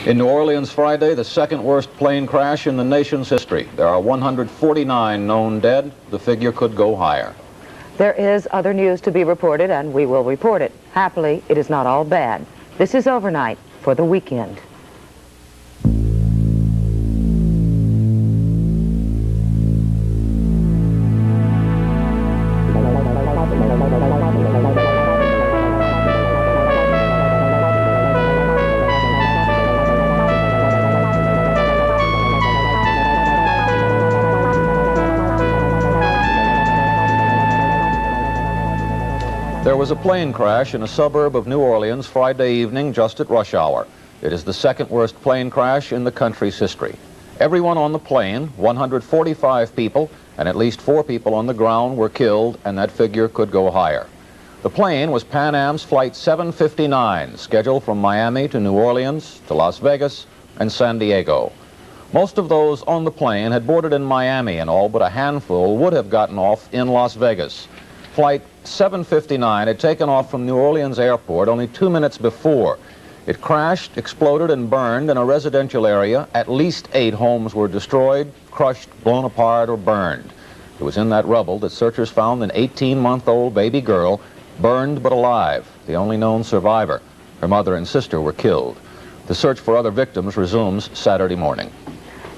In New Orleans Friday, the second worst plane crash in the nation's history. There are 149 known dead. The figure could go higher. There is other news to be reported, and we will report it. Happily, it is not all bad. This is Overnight for the weekend. There was a plane crash in a suburb of New Orleans Friday evening just at rush hour. It is the second worst plane crash in the country's history. Everyone on the plane, 145 people, and at least 4 people on the ground were killed, and that figure could go higher. The plane was Pan Am's Flight 759, scheduled from Miami to New Orleans, to Las Vegas, and San Diego. Most of those on the plane had boarded in Miami, and all but a handful would have gotten off in Las Vegas. Flight 759 had taken off from New Orleans Airport only 2 minutes before. It crashed, exploded, and burned in a residential area. At least 8 homes were destroyed, crushed, blown apart, or burned. It was in that rubble that searchers found an 18-month-old baby girl, burned but alive, the only known survivor. Her mother and sister were killed. The search for other victims resumes Saturday morning.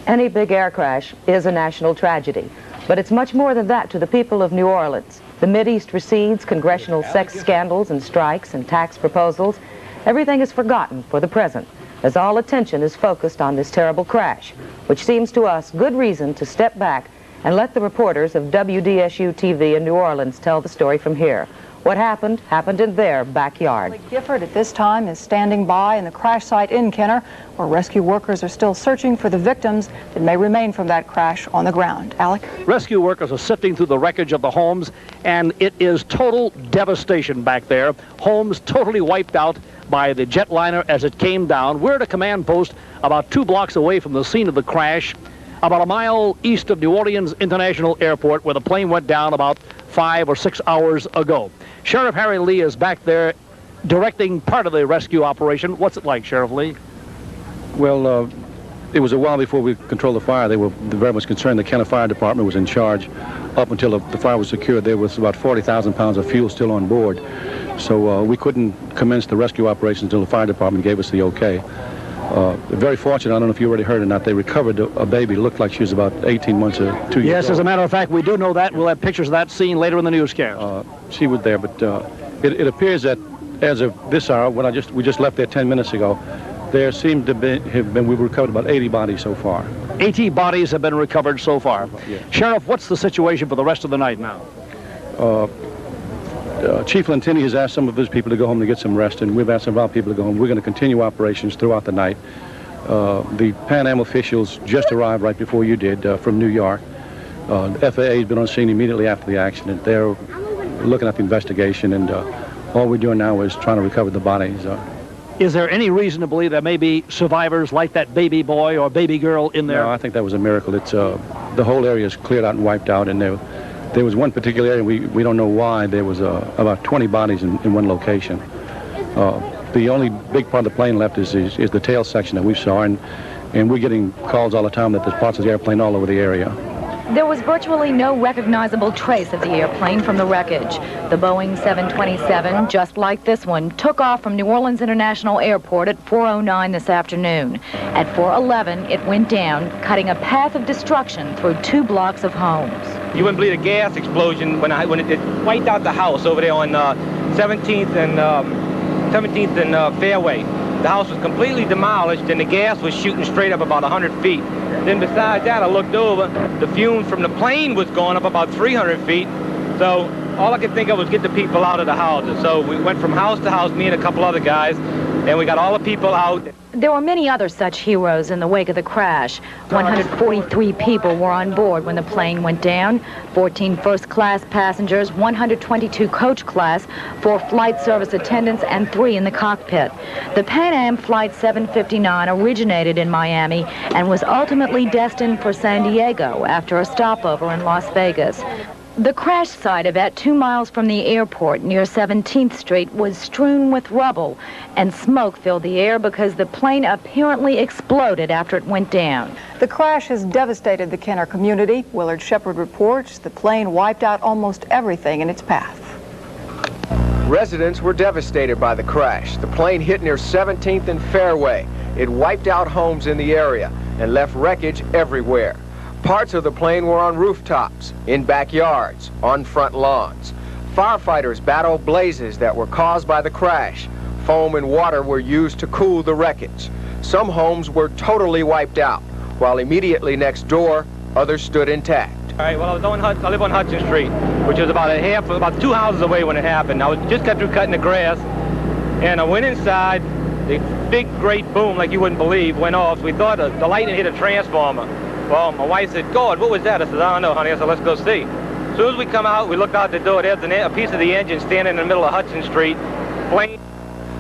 Any big air crash is a national tragedy, but it's much more than that to the people of New Orleans. The Mideast recedes, congressional sex scandals and strikes and tax proposals. Everything is forgotten for the present, as all attention is focused on this terrible crash, which seems to us good reason to step back and let the reporters of WDSU-TV in New Orleans tell the story from here. What happened, happened in their backyard. Gifford at this time is standing by in the crash site in Kenner, where rescue workers are still searching for the victims that may remain from that crash on the ground. Alec? Rescue workers are sifting through the wreckage of the homes, and it is total devastation back there. Homes totally wiped out by the jetliner as it came down. We're at a command post about 2 blocks away from the scene of the crash, about a mile east of New Orleans International Airport, where the plane went down about 5 or 6 hours ago. Sheriff Harry Lee is back there directing part of the rescue operation. What's it like, Sheriff Lee? Well, it was a while before we controlled the fire. They were very much concerned. The Kenner Fire Department was in charge. Up until the fire was secured, there was about 40,000 pounds of fuel still on board. So we couldn't commence the rescue operation until the fire department gave us the okay. Very fortunate, I don't know if you already heard or not, they recovered a baby. Looked like she was about 18 months or 2 years Yes, old. as a matter of fact, we do know that. We'll have pictures of that scene later in the newscast. She was there, but it appears that as of this hour, when we just left there 10 minutes ago, there seemed to we've recovered about 80 bodies so far. 80 bodies have been recovered so far. Yeah. Sheriff, what's the situation for the rest of the night now? Chief Lentini has asked some of his people to go home to get some rest, and we've asked some of our people to go home. We're going to continue operations throughout the night. The Pan Am officials just arrived right before you did from New York. The FAA has been on scene immediately after the accident. They're looking at the investigation, and all we're doing now is trying to recover the bodies. Is there any reason to believe there may be survivors like that baby boy or baby girl in there? No, I think that was a miracle. It's the whole area is cleared out and wiped out, and there was one particular area, we don't know why, there was about 20 bodies in one location. The only big part of the plane left is the tail section that we saw, and we're getting calls all the time that there's parts of the airplane all over the area. There was virtually no recognizable trace of the airplane from the wreckage. The Boeing 727, just like this one, took off from New Orleans International Airport at 4:09 this afternoon. At 4:11, it went down, cutting a path of destruction through 2 blocks of homes. You wouldn't believe a gas explosion when it wiped out the house over there on 17th and Fairway. The house was completely demolished, and the gas was shooting straight up about 100 feet. Then besides that, I looked over. The fumes from the plane was going up about 300 feet. So all I could think of was get the people out of the houses. So we went from house to house, me and a couple other guys, and we got all the people out. There were many other such heroes in the wake of the crash. 143 people were on board when the plane went down. 14 first-class passengers, 122 coach class, 4 flight service attendants, and 3 in the cockpit. The Pan Am Flight 759 originated in Miami and was ultimately destined for San Diego after a stopover in Las Vegas. The crash site about 2 miles from the airport near 17th Street was strewn with rubble, and smoke filled the air because the plane apparently exploded after it went down. The crash has devastated the Kenner community. Willard Shepard reports the plane wiped out almost everything in its path. Residents were devastated by the crash. The plane hit near 17th and Fairway. It wiped out homes in the area and left wreckage everywhere. Parts of the plane were on rooftops, in backyards, on front lawns. Firefighters battled blazes that were caused by the crash. Foam and water were used to cool the wreckage. Some homes were totally wiped out, while immediately next door, others stood intact. All right, well, I live on Hudson Street, which is about 2 houses away when it happened. I just got through cutting the grass, and I went inside. The big, great boom, like you wouldn't believe, went off. We thought the lightning hit a transformer. Well, my wife said, God, what was that? I said, I don't know, honey. I said, let's go see. As soon as we come out, we look out the door. There's a piece of the engine standing in the middle of Hudson Street. Plane.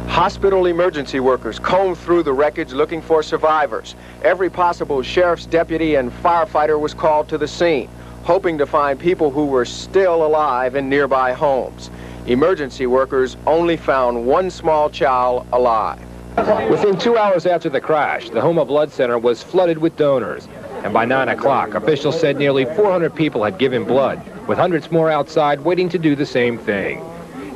Hospital emergency workers combed through the wreckage looking for survivors. Every possible sheriff's deputy and firefighter was called to the scene, hoping to find people who were still alive in nearby homes. Emergency workers only found one small child alive. Within 2 hours after the crash, the Homa Blood Center was flooded with donors. And by 9 o'clock, officials said nearly 400 people had given blood, with hundreds more outside waiting to do the same thing.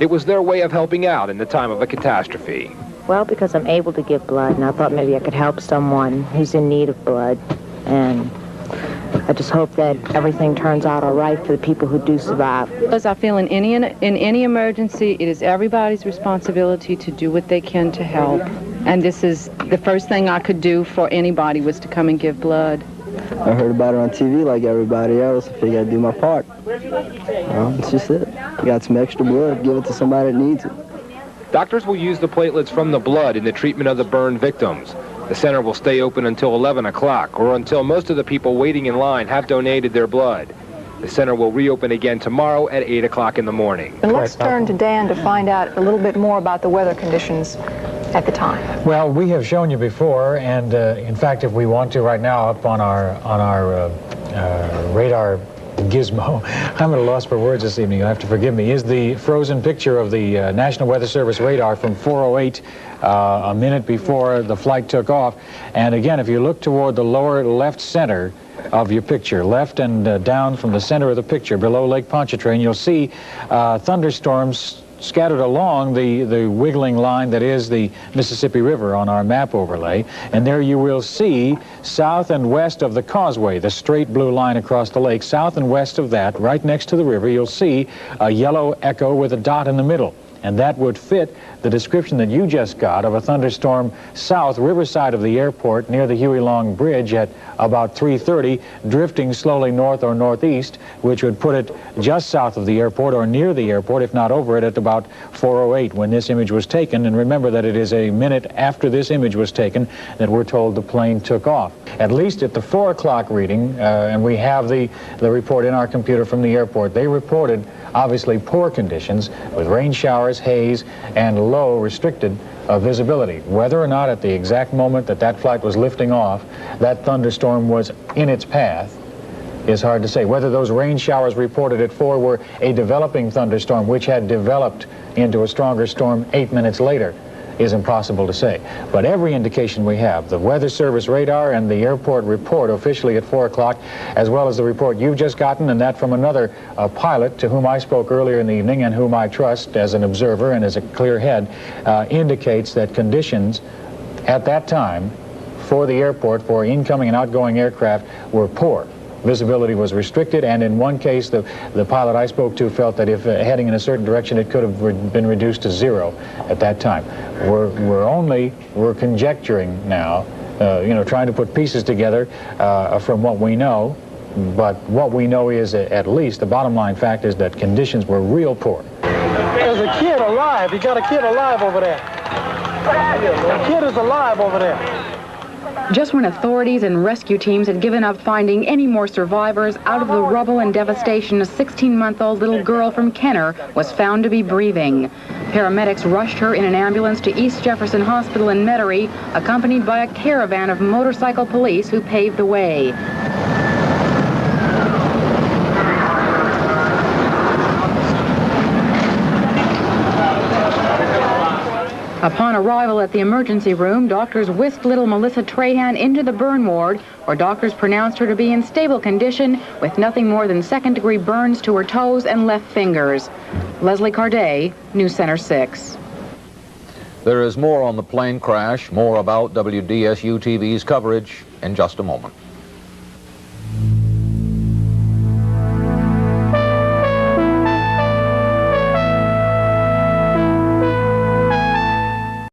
It was their way of helping out in the time of a catastrophe. Well, because I'm able to give blood, and I thought maybe I could help someone who's in need of blood. And I just hope that everything turns out all right for the people who do survive. As I feel in any emergency, it is everybody's responsibility to do what they can to help. And this is the first thing I could do for anybody was to come and give blood. I heard about it on TV like everybody else. I figured I'd do my part. It's just it. You got some extra blood, give it to somebody that needs it. Doctors will use the platelets from the blood in the treatment of the burn victims. The center will stay open until 11 o'clock or until most of the people waiting in line have donated their blood. The center will reopen again tomorrow at 8 o'clock in the morning. And let's turn to Dan to find out a little bit more about the weather conditions at the time. Well, we have shown you before, and in fact, if we want to right now, up on our radar gizmo, I'm at a loss for words this evening, you'll have to forgive me, is the frozen picture of the National Weather Service radar from 4:08, a minute before the flight took off. And again, if you look toward the lower left center of your picture, left and down from the center of the picture, below Lake Pontchartrain, you'll see thunderstorms scattered along the wiggling line that is the Mississippi River on our map overlay. And there you will see south and west of the causeway, the straight blue line across the lake, south and west of that, right next to the river, you'll see a yellow echo with a dot in the middle. And that would fit the description that you just got of a thunderstorm south, riverside of the airport, near the Huey Long Bridge at about 3:30, drifting slowly north or northeast, which would put it just south of the airport or near the airport, if not over it, at about 4:08 when this image was taken. And remember that it is a minute after this image was taken that we're told the plane took off. At least at the 4 o'clock reading, and we have the report in our computer from the airport, they reported obviously poor conditions with rain showers, haze, and low restricted visibility. Whether or not at the exact moment that that flight was lifting off, that thunderstorm was in its path is hard to say. Whether those rain showers reported at 4 were a developing thunderstorm which had developed into a stronger storm 8 minutes later is impossible to say. But every indication we have, the Weather Service radar and the airport report officially at 4 o'clock, as well as the report you've just gotten, and that from another pilot to whom I spoke earlier in the evening and whom I trust as an observer and as a clear head, indicates that conditions at that time for the airport, for incoming and outgoing aircraft, were poor. Visibility was restricted, and in one case, the pilot I spoke to felt that if heading in a certain direction, it could have been reduced to 0 at that time. We're conjecturing now, trying to put pieces together from what we know, but what we know is at least the bottom line fact is that conditions were real poor. There's a kid alive. You got a kid alive over there. The kid is alive over there. Just when authorities and rescue teams had given up finding any more survivors, out of the rubble and devastation, a 16-month-old little girl from Kenner was found to be breathing. Paramedics rushed her in an ambulance to East Jefferson Hospital in Metairie, accompanied by a caravan of motorcycle police who paved the way. Upon arrival at the emergency room, doctors whisked little Melissa Trahan into the burn ward, where doctors pronounced her to be in stable condition with nothing more than second-degree burns to her toes and left fingers. Leslie Carday, News Center 6. There is more on the plane crash, more about WDSU TV's coverage in just a moment.